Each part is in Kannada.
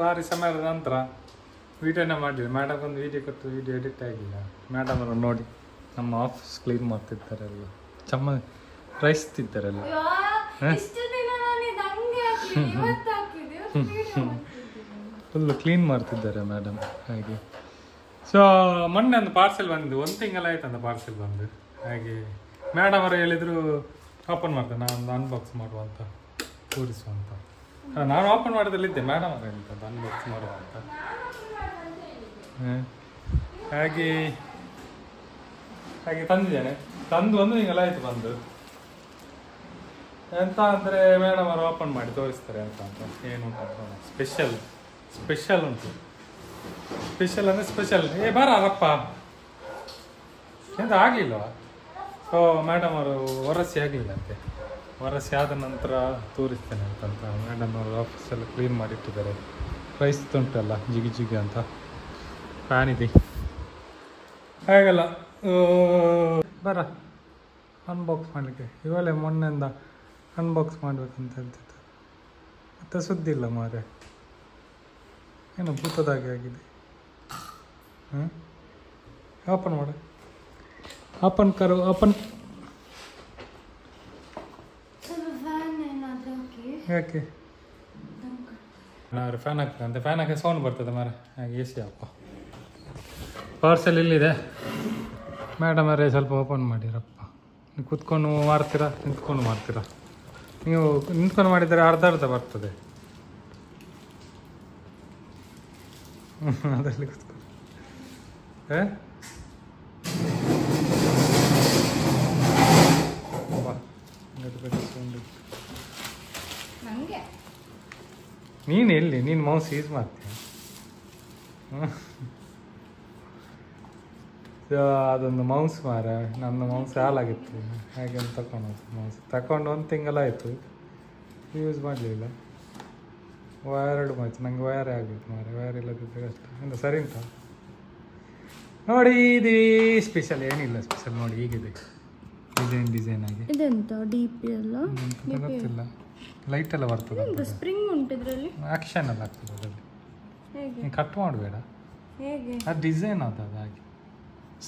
ಭಾರಿ ಸಮಯದ ನಂತರ ವೀಡಿಯೋನೇ ಮಾಡಲಿಲ್ಲ. ಮೇಡಮ್ ಒಂದು ವೀಡಿಯೋ ಕೊಟ್ಟು ವೀಡಿಯೋ ಎಡಿಟ್ ಆಗಿಲ್ಲ. ಮೇಡಮ್ ಅವರು ನೋಡಿ ನಮ್ಮ ಆಫೀಸ್ ಕ್ಲೀನ್ ಮಾಡ್ತಿದ್ದಾರೆ, ಎಲ್ಲ ರೈಸ್ ತಿಂತಾರೆಲ್ಲ. ಫುಲ್ಲು ಕ್ಲೀನ್ ಮಾಡ್ತಿದ್ದಾರೆ ಮೇಡಮ್. ಹಾಗೆ ಸೊ ಮೊನ್ನೆ ಒಂದು ಪಾರ್ಸೆಲ್ ಬಂದಿದ್ದು, 1 ತಿಂಗಳು ಆಯ್ತು ಅಂತ ಪಾರ್ಸೆಲ್ ಬಂದು. ಹಾಗೆ ಮೇಡಮ್ ಅವರು ಹೇಳಿದರು ಓಪನ್ ಮಾಡ್ತೇನೆ, ನಾನು ಒಂದು ಅನ್ಬಾಕ್ಸ್ ಮಾಡುವಂತ, ತೋರಿಸುವಂತ. ನಾನು ಓಪನ್ ಮಾಡೋದ್ರಲ್ಲಿದ್ದೆ, ಮೇಡಮ್ ಅವರು ಹೇಳಿದ್ದು ಅನ್ಬಾಕ್ಸ್ ಮಾಡುವಂತ. ಹಾಗೆ ಹಾಗೆ ತಂದಿದ್ದೇನೆ. ತಂದು 1 ತಿಂಗಳು ಆಯ್ತು ಬಂದು. ಎಂತ ಅಂದರೆ ಮೇಡಮ್ ಅವರು ಓಪನ್ ಮಾಡಿ ತೋರಿಸ್ತಾರೆ ಎಂತ ಅಂತ, ಏನು ಸ್ಪೆಷಲ್ ಉಂಟು. ಸ್ಪೆಷಲ್ ಅಂದರೆ ಸ್ಪೆಷಲ್. ಬರಪ್ಪ ಎಂತ ಆಗಲಿಲ್ಲವ. ಸೊ ಮೇಡಮ್ ಅವರು ಒರಸಿ ಆಗಲಿಲ್ಲಂತೆ. ಒರಸಿ ಆದ ನಂತರ ತೋರಿಸ್ತೇನೆ ಅಂತಂತ ಮೇಡಮ್ ಅವರು ಆಫೀಸೆಲ್ಲ ಕ್ಲೀನ್ ಮಾಡಿಟ್ಟಿದ್ದಾರೆ. ರೈಸ್ ಉಂಟಲ್ಲ ಜಿಗಿ ಜಿಗಿ ಅಂತ, ಫ್ಯಾನ್ ಇದೆ ಹಾಗೆಲ್ಲ. ಬರ ಅನ್ಬಾಕ್ಸ್ ಮಾಡಲಿಕ್ಕೆ ಇವಾಗಲೇ ಮೊನ್ನೆಯಿಂದ ಅನ್ಬಾಕ್ಸ್ ಮಾಡ್ಬೇಕಂತ ಹೇಳ್ತಿದ್ದೆ, ಮತ್ತೆ ಸುದ್ದಿ ಇಲ್ಲ ಮಾರೆ. ಏನೋ ಭೂತದಾಗೆ ಆಗಿದೆ. ಓಪನ್ ಮಾಡು, ಓಪನ್ ಕರು, ಓಪನ್. ಯಾಕೆ ಫ್ಯಾನ್ ಹಾಕ್ತಂತೆ? ಫ್ಯಾನ್ ಹಾಕಿ ಸೌಂಡ್ ಬರ್ತದೆ ಮಾರೆ. ಹಾಗೆ ಎ ಸಿ ಅಪ್ಪ. ಪಾರ್ಸೆಲ್ ಇಲ್ಲಿದೆ ಮೇಡಮ್ ಅವರೇ, ಸ್ವಲ್ಪ ಓಪನ್ ಮಾಡಿರಪ್ಪ. ನೀವು ಕೂತ್ಕೊಂಡು ಮಾಡ್ತೀರಾ, ನಿಂತ್ಕೊಂಡು ಮಾಡ್ತೀರಾ? ನೀವು ನಿಂತ್ಕೊಂಡು ಮಾಡಿದರೆ ಅರ್ಧ ಬರ್ತದೆ. ಅದರಲ್ಲಿ ಕೂತ್ಕೊಂಡು ನೀನು ಎಲ್ಲಿ? ನೀನು ಮೌಸ್ ಯೂಸ್ ಮಾಡ್ತೀಯ? ಅದೊಂದು ಮೌಸ್ ಮಾರ, ನನ್ನ ಮೌಸ್ ಹಾಳಾಗಿತ್ತು, ಹಾಗೆ ತಗೊಂಡು ಮೌಸ್ ತಗೊಂಡು 1 ತಿಂಗಳಾಯಿತು, ಯೂಸ್ ಮಾಡಲಿಲ್ಲ. ವಯರ್ಡ್ ಮಾತು, ನಂಗೆ ವಯರೇ ಆಗಿತ್ತು ಮಾರೆ. ವಯರ್ ಇಲ್ಲದಿದ್ದರೆ ಕಷ್ಟ. ಒಂದು ಸರಿ ಉಂಟಾ ನೋಡಿ? ಇದು ಸ್ಪೆಷಲ್ ಏನಿಲ್ಲ, ಸ್ಪೆಷಲ್ ನೋಡಿ ಹೀಗಿದೆ ಡಿಸೈನ್ ಆಗಿ. ಇದೆಂತ ಡಿಪಿ ಎಲ್ಲ ಗೊತ್ತಿಲ್ಲ, ಲೈಟ್ ಎಲ್ಲ ಬರ್ತದೆ. ಸ್ಪ್ರಿಂಗ್ ಉಂಟು ಇದರಲ್ಲಿ, ಆಕ್ಷನ್ ಎಲ್ಲ ಆಗ್ತದೆ ಅದರಲ್ಲಿ. ಹೇಗೆ ಕಟ್ ಮಾಡಬೇಡ, ಹೇಗೆ ಅದು ಡಿಸೈನ್ ಅದು ಹಾಗೆ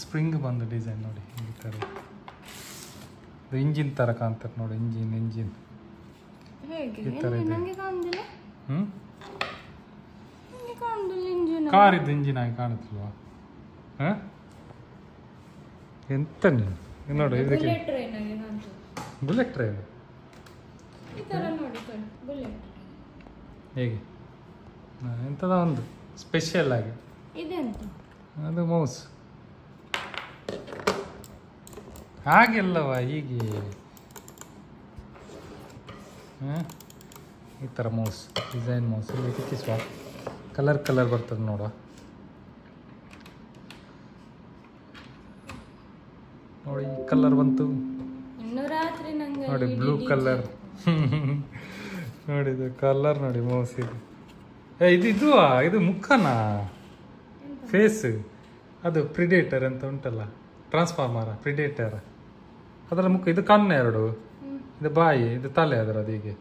ಸ್ಪ್ರಿಂಗ್ ಬಂದು ಡಿಸೈನ್ ನೋಡಿ ಈ ಥರ. ಇಂಜಿನ್ ಥರ ಕಾಣ್ತದೆ ನೋಡಿ, ಇಂಜಿನ್ ಹೇಗೆ ಈ ಥರ ಇದೆ. ನನಗೆ ಕಾಣುದಿಲ್ಲ. ನನಗೆ ಕಾಣುದಿಲ್ಲ ಇಂಜಿನ್. ಕಾರಿದ್ದು ಇಂಜಿನ್ ಆಗಿ ಕಾಣುತ್ತಿಲ್ವಾ? ಎಂತ ನೀನು ನೋಡಿ, ಇದಕ್ಕೆ ಬುಲೆಟ್ ಟ್ರೈನ್ ಆಗಿ ಕಾಣ್ತದೆ. ಬುಲೆಟ್ ಟ್ರೈನ್ ಈ ಥರ ನೋಡಿ ಬುಲೆಟ್ ಹೇಗೆ ಎಂಥದ ಒಂದು ಸ್ಪೆಷಲ್ ಆಗಿ. ಇದೆಂತ? ಅದು ಮೌಸ್ ಹಾಗೆಲ್ಲವ ಹೀಗೆ ಈ ಥರ ಮೌಸ್, ಡಿಸೈನ್ ಮೌಸ್. ಇಲ್ಲಿ ತಿಕ್ಕಿಸುವ, ಕಲರ್ ಬರ್ತದೆ ನೋಡುವ. ನೋಡಿ ಈ ಕಲರ್ ಬಂತು ಇನ್ನು ರಾತ್ರಿ ನಂಗೆ ನೋಡಿ, ಬ್ಲೂ ಕಲರ್. ನೋಡಿ ಇದು ಕಲರ್ ನೋಡಿ ಮೌಸ್. ಇದು ಮುಖನಾ? ಫೇಸ್ ಅದು ಪ್ರಿಡೇಟರ್ ಅಂತ ಉಂಟಲ್ಲ, ಟ್ರಾನ್ಸ್ಫಾರ್ಮರ್ ಪ್ರಿಡೇಟರ್, ಅದರ ಮುಖ. ಇದು ಕಣ್ಣು 2, ಇದು ಬಾಯಿ, ಇದು ತಲೆ ಅದರದ್ದು. ಹೀಗೆ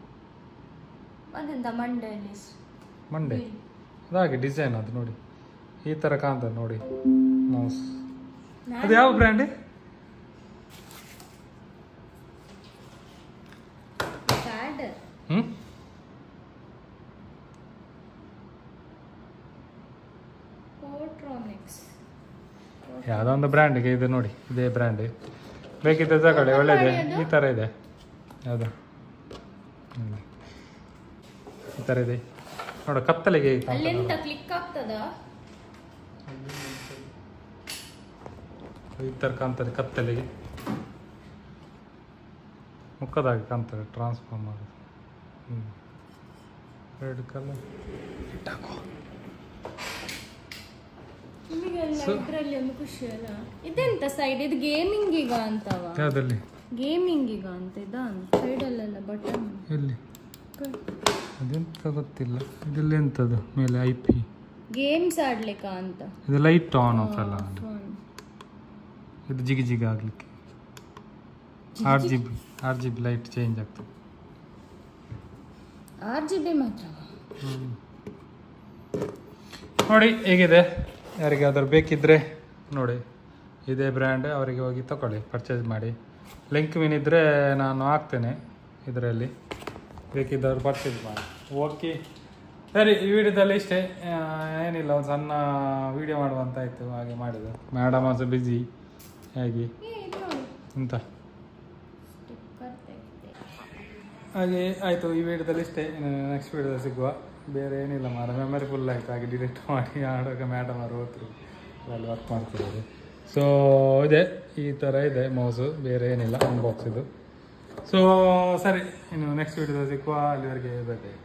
ಮಂಡೆ ಅದಾಗೆ ಡಿಸೈನ್ ಅದು ನೋಡಿ, ಈ ಥರ ಕಾಣ್ತದೆ ನೋಡಿ ಮೌಸ್. ಅದು ಯಾವ ಬ್ರ್ಯಾಂಡ್? ಯಾವುದೋ ಒಂದು ಬ್ರ್ಯಾಂಡಿಗೆ ಇದು ನೋಡಿ, ಇದೇ ಬ್ರ್ಯಾಂಡ್. ಬೇಕಿದ್ದ ತಗೊಳ್ಳಿ, ಒಳ್ಳೆಯದೇ. ಈ ಥರ ಇದೆ, ಯಾವುದು ಈ ಥರ ಇದೆ ನೋಡ, ಕತ್ತಲೆಗೆ ಈ ಥರ ಕಾಣ್ತದೆ, ಕತ್ತಲೆಗೆ ಮುಖದಾಗಿ ಕಾಣ್ತದೆ. Transformer red colour. ಇದ್ರಲ್ಲಿ ಒಂದು ಖುಷಿ ಅಲ್ಲ. ಇದೆಂತ ಸೈಡ್? ಇದು ಗೇಮಿಂಗ್ ಈಗ ಅಂತವ? ಯಾವ್ದಲ್ಲಿ ಗೇಮಿಂಗ್ ಈಗ ಅಂತ ಇದ ಸೈಡಲ್ಲೆಲ್ಲ ಬಟನ್. ಎಲ್ಲಿ? ಅದೆಂತ ಗೊತ್ತಿಲ್ಲ. ಇದೆಲ್ಲ ಎಂತದು ಮೇಲೆ IP ಗೇಮ್ಸ್ ಆಡ್ಲಿಕ್ಕ ಅಂತ. ಇದು ಲೈಟ್ ಆನ್ ಆಫ್ ಅಲ್ಲ, ಇದು ಜಿಗಿ ಜಿಗಿ ಆಗ್ಲಿಕ್ಕೆ. RGB ಲೈಟ್ ಚೇಂಜ್ ಆಗ್ತದೆ. RGB ಮಾತ್ರ ನೋಡಿ ಹೇಗಿದೆ, ಯಾರಿಗಾದ್ರೂ ಬೇಕಿದ್ದರೆ ನೋಡಿ, ಇದೇ ಬ್ರ್ಯಾಂಡ್ ಅವರಿಗೆ ಹೋಗಿ ತಗೊಳ್ಳಿ, ಪರ್ಚೇಸ್ ಮಾಡಿ. ಲಿಂಕ್ ಇದ್ದರೆ ನಾನು ಹಾಕ್ತೇನೆ ಇದರಲ್ಲಿ, ಬೇಕಿದ್ದವರು ಪರ್ಚೇಸ್ ಮಾಡಿ. ಓಕೆ ಸರಿ, ಈ ವಿಡಿಯೋದಲ್ಲಿ ಇಷ್ಟೇ, ಏನಿಲ್ಲ, ಒಂದು ಸಣ್ಣ ವಿಡಿಯೋ ಮಾಡುವಂತಾಯಿತು, ಹಾಗೆ ಮಾಡಿದ್ದು. ಮೇಡಮ್ ಆಲ್ಸೋ ಬಿಸಿ ಹಾಗೆ ಅಂತ ಹಾಗೆ ಆಯಿತು. ಈ ವಿಡಿಯೋದಲ್ಲಿ ಇಷ್ಟೇ, ನೆಕ್ಸ್ಟ್ ವಿಡಿಯೋದಲ್ಲಿ ಸಿಗುವ. ಬೇರೆ ಏನಿಲ್ಲ ಮಾರ, ಮೆಮೊರಿ ಫುಲ್ ಆಯಿತು, ಹಾಗೆ ಡಿಲೀಟ್ ಮಾಡಿ ಆಡುವಾಗ ಮೇಡಮ್ ಅವರು ಹೋದ್ರು, ಅಲ್ಲಿ ವರ್ಕ್ ಮಾಡ್ತಿದ್ದಾರೆ. ಸೊ ಇದೆ, ಈ ಥರ ಇದೆ ಮೌಸು, ಬೇರೆ ಏನಿಲ್ಲ, ಅನ್ಬಾಕ್ಸ್ ಇದು. ಸೊ ಸರಿ, ಇನ್ನು ನೆಕ್ಸ್ಟ್ ವಿಡಿಯೋದಲ್ಲಿ ಸಿಗುವ, ಅಲ್ಲಿವರೆಗೆ ಬರ್ತೇವೆ.